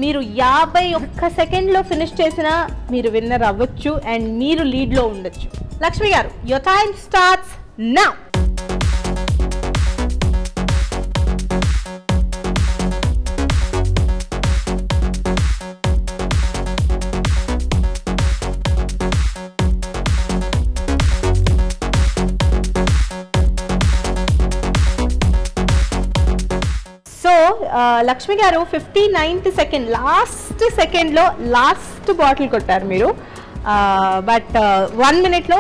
మీరు 51 సెకండ్లో ఫినిష్ చేసినా మీరు విన్నర్ అవ్వచ్చు అండ్ మీరు లీడ్లో ఉండొచ్చు. లక్ష్మి గారు, your time starts now. Lakshmi గారు 59th సెకండ్, లాస్ట్ సెకండ్లో లాస్ట్ బాటిల్ కొట్టారు మీరు. బట్ 1 minuteలో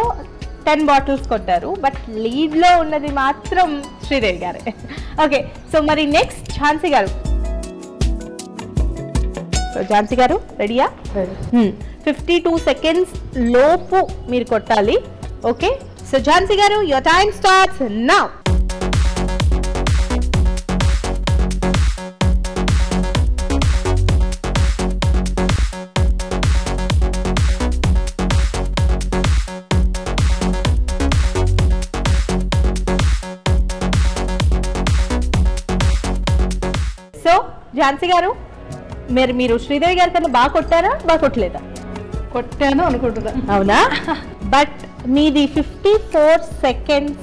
10 బాటిల్స్ కొట్టారు. బట్ లీడ్లో ఉన్నది మాత్రం శ్రీదేవి గారే. ఓకే. సో మరి నెక్స్ట్ ఝాన్సీ గారు. సో ఝాన్సీ గారు రెడీయా? 52 seconds లోపు మీరు కొట్టాలి. ఓకే. సో ఝాన్సీ గారు, your time starts now. So Jhansi గారు, మీరు శ్రీదేవి గారి కన్నా బాగా కొట్టారా, బాగా కొట్టలేదా? కొట్టాను అనుకుంటున్నా. అవునా? బట్ మీది 54 seconds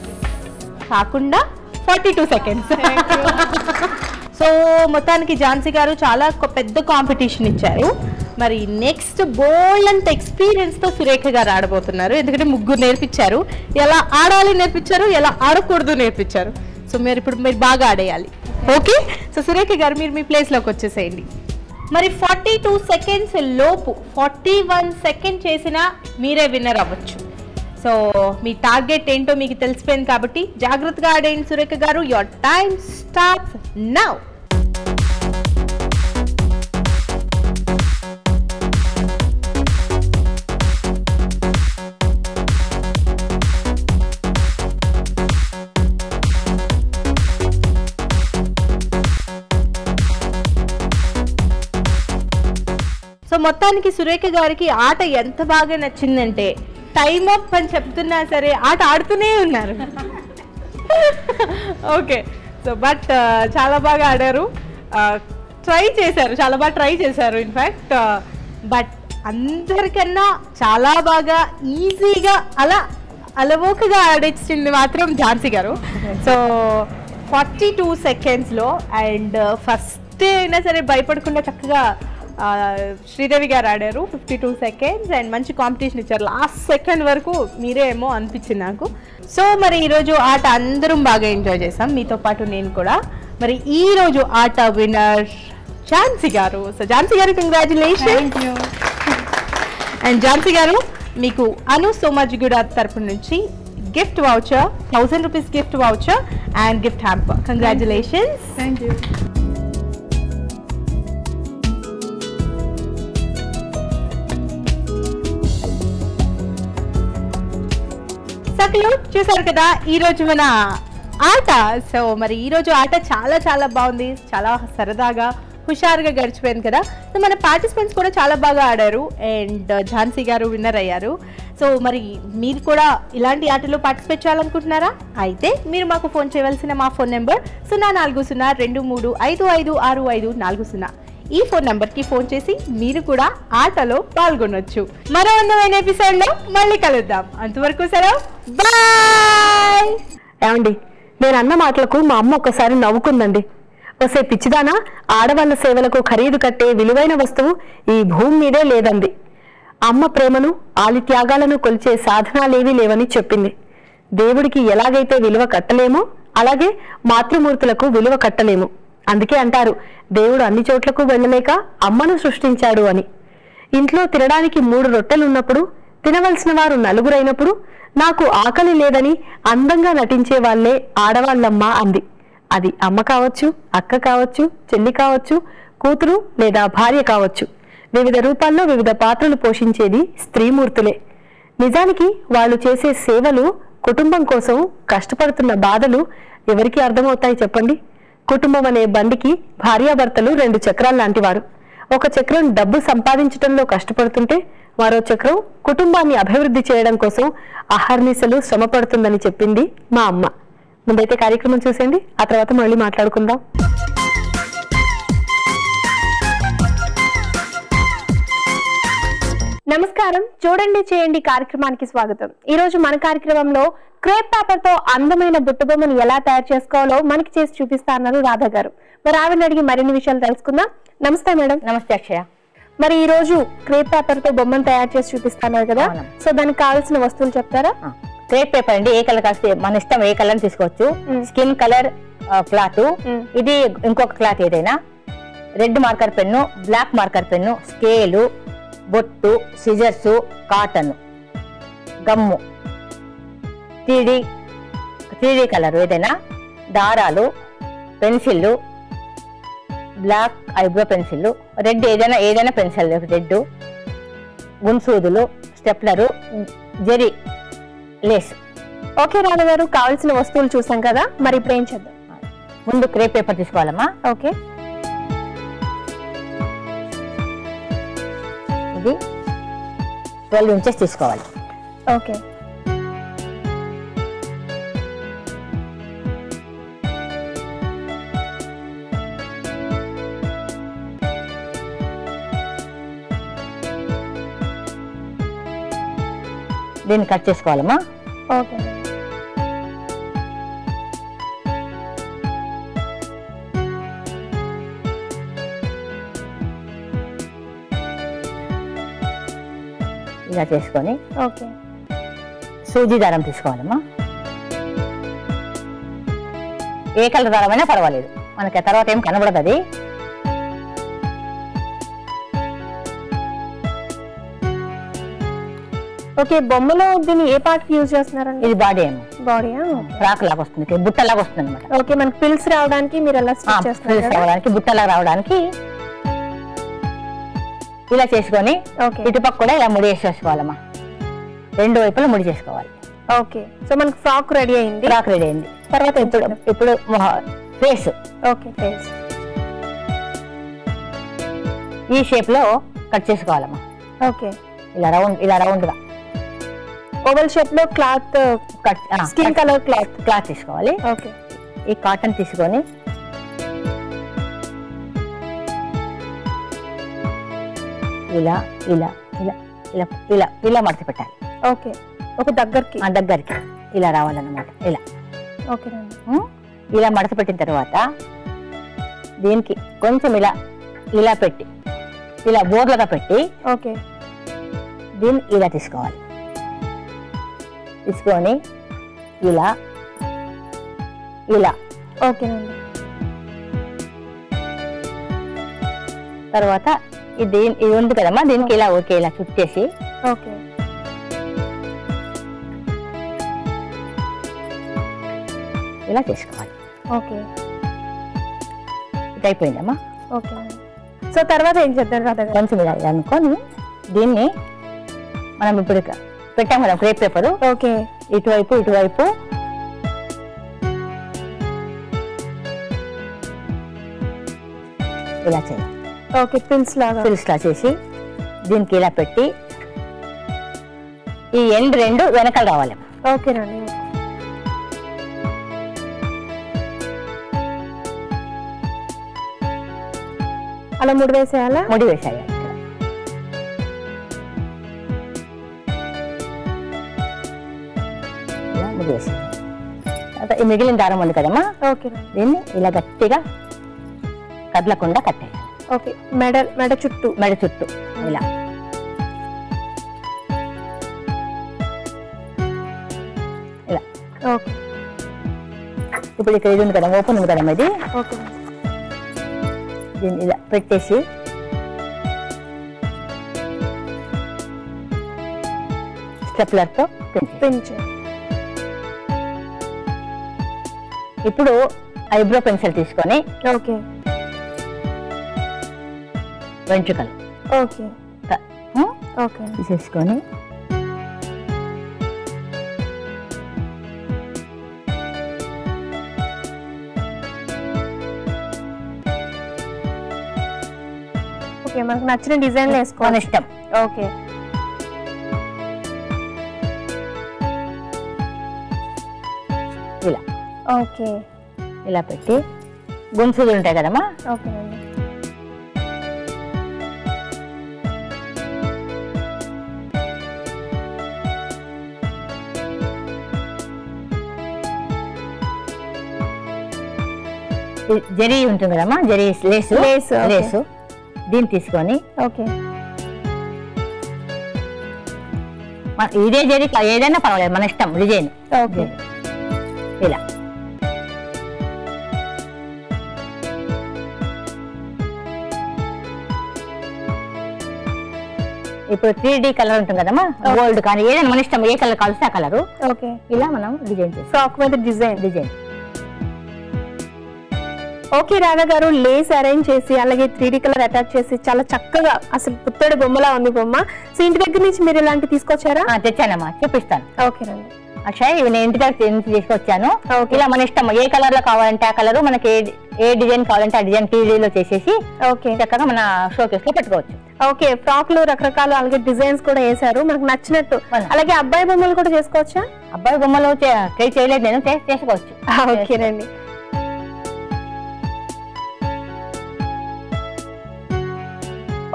కాకుండా 42 seconds. సో మొత్తానికి ఝాన్సీ గారు చాలా పెద్ద కాంపిటీషన్ ఇచ్చారు. మరి నెక్స్ట్ బోల్డ్ అంత ఎక్స్పీరియన్స్తో సురేఖ గారు ఆడబోతున్నారు. ఎందుకంటే ముగ్గురు నేర్పించారు, ఎలా ఆడాలి నేర్పించారు, ఎలా ఆడకూడదు నేర్పించారు. సో మీరు బాగా ఆడేయాలి. ఓకే. సో సురేఖ గారు, మీరు మీ ప్లేస్లోకి వచ్చేసేయండి. మరి 42 సెకండ్స్ లోపు 41 సెకండ్ చేసినా మీరే విన్నర్ అవ్వచ్చు. సో మీ టార్గెట్ ఏంటో మీకు తెలిసిపోయింది కాబట్టి జాగ్రత్తగా ఆడండి సురేఖ గారు. Your time starts now. So మొత్తానికి సురేఖ గారికి ఆట ఎంత బాగా నచ్చిందంటే టైమ్ అప్ అని చెప్తున్నా సరే ఆట ఆడుతూనే ఉన్నారు. ఓకే, సో బట్ చాలా బాగా ఆడారు, ట్రై చేశారు, చాలా బాగా ట్రై చేశారు ఇన్ఫ్యాక్ట్. బట్ అందరికన్నా చాలా బాగా ఈజీగా అలవోకగా ఆడించింది మాత్రం ఝాన్సీ గారు. సో 42 సెకండ్స్లో అండ్ ఫస్ట్ అయినా సరే భయపడకుండా చక్కగా శ్రీదేవి గారు ఆడారు 52 సెకండ్స్ అండ్ మంచి కాంపిటీషన్ ఇచ్చారు. లాస్ట్ సెకండ్ వరకు మీరే ఏమో అనిపించింది నాకు. సో మరి ఈరోజు ఆట అందరం బాగా ఎంజాయ్ చేసాం, మీతో పాటు నేను కూడా. మరి ఈరోజు ఆట విన్నర్ ఝాన్సీ గారు. సో ఝాన్సీ గారు కంగ్రాచులేషన్స్. అండ్ ఝాన్సీ గారు మీకు అను సోమాజిగూడ తరపు నుంచి gift voucher, 1000 rupees gift voucher and gift hamper. Congratulations. Thank you. చూసారు కదా ఈరోజు మన ఆట. సో మరి ఈరోజు ఆట చాలా చాలా బాగుంది, చాలా సరదాగా హుషారుగా గడిచిపోయింది కదా. సో మన పార్టిసిపెంట్స్ కూడా చాలా బాగా ఆడారు అండ్ ఝాన్సీ గారు విన్నర్ అయ్యారు. సో మరి మీరు కూడా ఇలాంటి ఆటలో పార్టిసిపేట్ చేయాలనుకుంటున్నారా? అయితే మీరు మాకు ఫోన్ చేయవలసిన మా ఫోన్ నెంబర్ 040223556540. ఈ ఫోన్ నెంబర్కి ఫోన్ చేసి మీరు కూడా ఆటలో పాల్గొనొచ్చు. మరో అందమైన ఎపిసోడ్లో మళ్ళీ కలుద్దాం. అంతవరకు సెలవు, బాయ్. ఏమండి, నేను అన్న మాటలకు మా అమ్మ ఒక్కసారి నవ్వుకుందండి. వసే పిచ్చిదానా, ఆడవాళ్ళ సేవలకు ఖరీదు కట్టే విలువైన వస్తువు ఈ భూమి మీదే లేదంది. అమ్మ ప్రేమను, ఆలి త్యాగాలను కొలిచే సాధనాలేవీ లేవని చెప్పింది. దేవుడికి ఎలాగైతే విలువ కట్టలేమో అలాగే మాతృమూర్తులకు విలువ కట్టలేము. అందుకే అంటారు, దేవుడు అన్ని చోట్లకు వెళ్ళలేక అమ్మను సృష్టించాడు అని. ఇంట్లో తినడానికి 3 రొట్టెలున్నప్పుడు, తినవలసిన వారు 4 నాకు ఆకలి లేదని అందంగా నటించే వాళ్లే ఆడవాళ్ళమ్మ అంది. అది అమ్మ కావచ్చు, అక్క కావచ్చు, చెల్లి కావచ్చు, కూతురు లేదా భార్య కావచ్చు. వివిధ రూపాల్లో వివిధ పాత్రలు పోషించేది స్త్రీమూర్తులే. నిజానికి వాళ్ళు చేసే సేవలు, కుటుంబం కోసం కష్టపడుతున్న బాధలు ఎవరికి అర్థమవుతాయి చెప్పండి? కుటుంబం అనే బండికి భార్యాభర్తలు 2 చక్రాలు లాంటి వారు. ఒక చక్రం డబ్బు సంపాదించడంలో కష్టపడుతుంటే మరో చక్రం కుటుంబాన్ని అభివృద్ధి చేయడం కోసం అహర్నిశలు శ్రమ పడుతుందని చెప్పింది మా అమ్మ. ముందైతే కార్యక్రమం చూసేయండి, ఆ తర్వాత మళ్ళీ మాట్లాడుకుందాం. నమస్కారం, చూడండి చేయండి కార్యక్రమానికి స్వాగతం. ఈ రోజు మన కార్యక్రమంలో క్రేప్ పేపర్ తో అందమైన బుట్టబొమ్మను ఎలా తయారు చేసుకోవాలో మనకి చేసి చూపిస్తా అన్నారు రాధా గారు. మరి ఆవిడని అడిగి మరిన్ని విషయాలు తెలుసుకుందాం. నమస్తే మేడం. నమస్తే అక్షయ. మరి ఈ రోజు క్రేప్ పేపర్ తో బొమ్మను తయారు చేసి చూపిస్తున్నారు కదా, సో దానికి కావాల్సిన వస్తువులు చెప్తారా? క్రేప్ పేపర్ అండి, ఏ కలర్ కాస్తే మన ఇష్టం, ఏ కలర్ తీసుకోవచ్చు. స్కిన్ కలర్ క్లాత్, ఇది ఇంకొక క్లాత్ ఏదైనా, red marker pen, black marker pen, scale, బొట్టు, scissors, cotton, gum, 3D colour ఏదైనా, దారాలు, పెన్సిళ్ళు, బ్లాక్ ఐబ్రో పెన్సిల్, రెడ్ ఏదైనా పెన్సిల్, రెడ్, గున్సూదులు, stapler, zari lace. Okay Radha garu, కావాల్సిన వస్తువులు చూసాం కదా, మరి ఇప్పుడు ఏం చేద్దాం? ముందు క్రేప్ పేపర్ తీసుకోవాలమ్మా. ఓకే, ఇది 12 ఇంచెస్ తీసుకోవాలి. ఓకే, దీన్ని కట్ చేసుకోవాలమ్మా. ఓకే, ఇలా చేసుకొని ఓకే, సూజీ దారం తీసుకోవాలమ్మా. ఏ కలర్ దారమైనా పర్వాలేదు, మనకి తర్వాత ఏం కనబడదు. అది ఓకే, బొమ్మలో దీన్ని ఏ పార్ట్ యూజ్ చేస్తున్నారండి? ఇది బాడీ ఏమో, బాడీయా? ఫ్రాక్ లాగా వస్తుంది, బుట్టలాగా వస్తుంది అనమాట. ఓకే, మనకి పిల్స్ రావడానికి మీరు ఎలా స్టిచ్ చేస్తున్నారు? రావడానికి బుట్టలాగా రావడానికి ఇలా చేసుకొని ఇటుపక్క కూడా ఇలా ముడి వేసేసుకోవాలమ్మా, రెండు వైపులా ముడి చేసుకోవాలి. ఓకే, సో మనకి ఫ్రాక్ రెడీ అయింది. ఫ్రాక్ రెడీ అయింది. తర్వాత ఇప్పుడు ఫేస్. ఓకే, ఫేస్ ఈ షేప్ లో కట్ చేసుకోవాలమ్మా. ఓకే, ఇలా రౌండ్ గా ఓవల్ షేప్ లో cloth cut, skin colour cloth తీసుకోవాలి. ఓకే, ఈ కాటన్ తీసుకొని ఇలా ఇలా ఇలా ఇలా ఇలా ఇలా మడత పెట్టాలి. ఓకే, ఒక దగ్గరికి ఇలా రావాలన్నమాట. ఇలా ఓకే, ఇలా మడత పెట్టిన తర్వాత దీనికి కొంచెం ఇలా పెట్టి ఇలా బోర్లుగా పెట్టి ఓకే దీన్ని ఇలా తీసుకోవాలి. తీసుకొని ఇలా ఓకేనండి. తర్వాత ఇది ఉంది కదమ్మా, దీనికి ఇలా ఇలా చుట్టేసి ఓకే ఇలా చేసుకోవాలి. ఓకే, ఇది అయిపోయిందమ్మా. ఓకే, సో తర్వాత ఏం చేద్దాం రాధా గారు? కొంచెం ఇలా అనుకొని దీన్ని మనం ఇప్పుడు పెట్టాం కదా క్రేప్ పేపర్. ఓకే, ఇటువైపు ఇలా చేయాలి. ఓకే, పిల్స్ లాగా చేసి దీనికి ఇలా పెట్టి ఈ ఎండ్ రెండు వెనకాల రావాలి. ఓకేనండి. అలా ముడి వేసేయాలా? ముడి వేసేయాలి. ముడి వేసేయాలి. ఈ మిగిలిన దారం ఉంది కదమ్మా, దీన్ని ఇలా గట్టిగా కదలకుండా కట్టేయాలి. ఓకే, మెడ చుట్టూ ఇలా ఓకే. ఇప్పుడు ఇక్కడ ఇది ఉంది కదా, ఓపెన్ ఉంది కదమ్మా, ఇది దీన్ని ఇలా పెట్టేసి స్టెప్లర్తో పెంచు. ఇప్పుడు ఐబ్రో పెన్సిల్ తీసుకొని ఓకే వెంట్రుకలు ఓకే ఓకే తీసేసుకొని ఓకే, మనకు నచ్చిన డిజైన్ వేసుకోవాలి, ఇష్టం. ఓకే, ఇలా ఓకే ఇలా పెట్టి గుంసులు ఉంటాయి కదమ్మా, ఓకేనండి. జరీ ఉంటుంది కదమ్మా, జరీ లేసు దీన్ని తీసుకొని ఓకే ఇదే జరీ ఏదైనా పర్వాలేదు, మన ఇష్టం డిజైన్. ఓకే, ఇలా ఇప్పుడు 3D కలర్ ఉంటుంది కదమ్మా, గోల్డ్ కానీ ఏదైనా మన ఇష్టం, ఏ కలర్ కావాల్సి ఆ కలరు. ఓకే, ఇలా మనం డిజైన్ చేస్తాం. ఫ్రాక్ మీద డిజైన్. ఓకే రాధా గారు, లేస్ అరేంజ్ చేసి అలాగే 3D కలర్ అటాచ్ చేసి చాలా చక్కగా అసలు పుత్తడి బొమ్మలా ఉంది బొమ్మ. సో ఇంటి దగ్గర నుంచి మీరు ఇలాంటి తీసుకొచ్చారా? తెచ్చానమ్మా, చూపిస్తాను. ఓకేనండి. అక్షయ్, ఇవి నేను ఇంటి దగ్గర తీసుకొచ్చాను. ఇలా మన ఇష్టం, ఏ కలర్ లో కావాలంటే ఆ కలర్, మనకి ఏ డిజైన్ కావాలంటే ఆ డిజైన్ 3D లో చేసేసి చక్కగా మన షోకేస్ లో పెట్టుకోవచ్చు. ఓకే, ఫ్రాక్ లో రకరకాల అలాగే డిజైన్స్ కూడా వేసారు మనకు నచ్చినట్టు. అలాగే అబ్బాయి బొమ్మలు కూడా చేసుకోవచ్చా? అబ్బాయి బొమ్మలు ట్రై చేయలేదు నేను, చేసుకోవచ్చు. ఓకేనండి.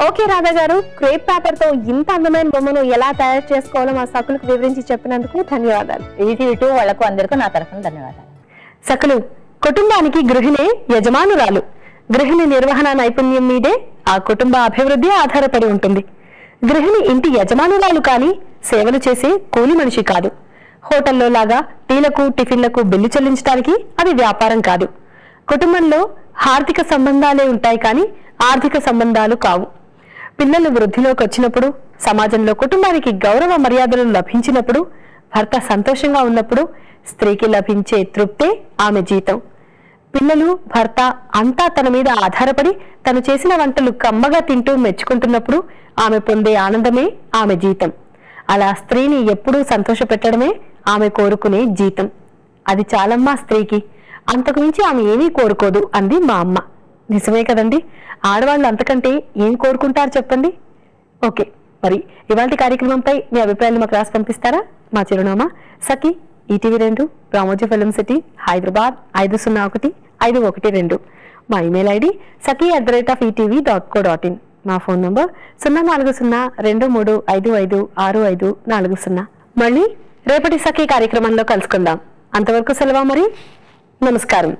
ఓకే రాధా గారు, క్రేప్ పేపర్ తో ఇంత అందమైన బొమ్మను ఎలా తయారు చేసుకోవాలో మా సకులకు వివరించి చెప్పినందుకు ధన్యవాదాలు. ఇటు వాళ్ళకు అందరికీ నా తరఫున ధన్యవాదాలు. సకులు, కుటుంబానికి గృహిణే యజమానురాలు. గృహిణి నిర్వహణ నైపుణ్యం మీదే ఆ కుటుంబ అభివృద్ధి ఆధారపడి ఉంటుంది. గృహిణి ఇంటి యజమానురాలు కానీ సేవలు చేసే కూలి మనిషి కాదు. హోటల్లో లాగా టీలకు టిఫిన్లకు బిల్లు చెల్లించడానికి అది వ్యాపారం కాదు. కుటుంబంలో ఆర్థిక సంబంధాలే ఉంటాయి కానీ ఆర్థిక సంబంధాలు కావు. పిల్లలు వృద్ధిలోకి వచ్చినప్పుడు సమాజంలో కుటుంబానికి గౌరవ మర్యాదలు లభించినప్పుడు, భర్త సంతోషంగా ఉన్నప్పుడు స్త్రీకి లభించే తృప్తే ఆమె జీతం. పిల్లలు, భర్త అంతా తన మీద ఆధారపడి తను చేసిన వంటలు కమ్మగా తింటూ మెచ్చుకుంటున్నప్పుడు ఆమె పొందే ఆనందమే ఆమె జీతం. అలా స్త్రీని ఎప్పుడూ సంతోషపెట్టడమే ఆమె కోరుకునే జీతం. అది చాలమ్మా స్త్రీకి, అంతకు మించి ఆమె ఏమీ కోరుకోదు అంది మా అమ్మ. నిజమే కదండి, ఆడవాళ్ళు అంతకంటే ఏం కోరుకుంటారు చెప్పండి. ఓకే, మరి ఇవాళ కార్యక్రమంపై మీ అభిప్రాయాలు మాకు రాసి పంపిస్తారా? మా చిరునామా Sakhi, ETV 2, Ramoji film city, Hyderabad 501512. మా ఇమెయిల్ ఐడి saki@etv.co.in. మా ఫోన్ నంబర్ 0402355640. మళ్ళీ రేపటి సఖి కార్యక్రమంలో కలుసుకుందాం. అంతవరకు సెలవు మరి. నమస్కారం.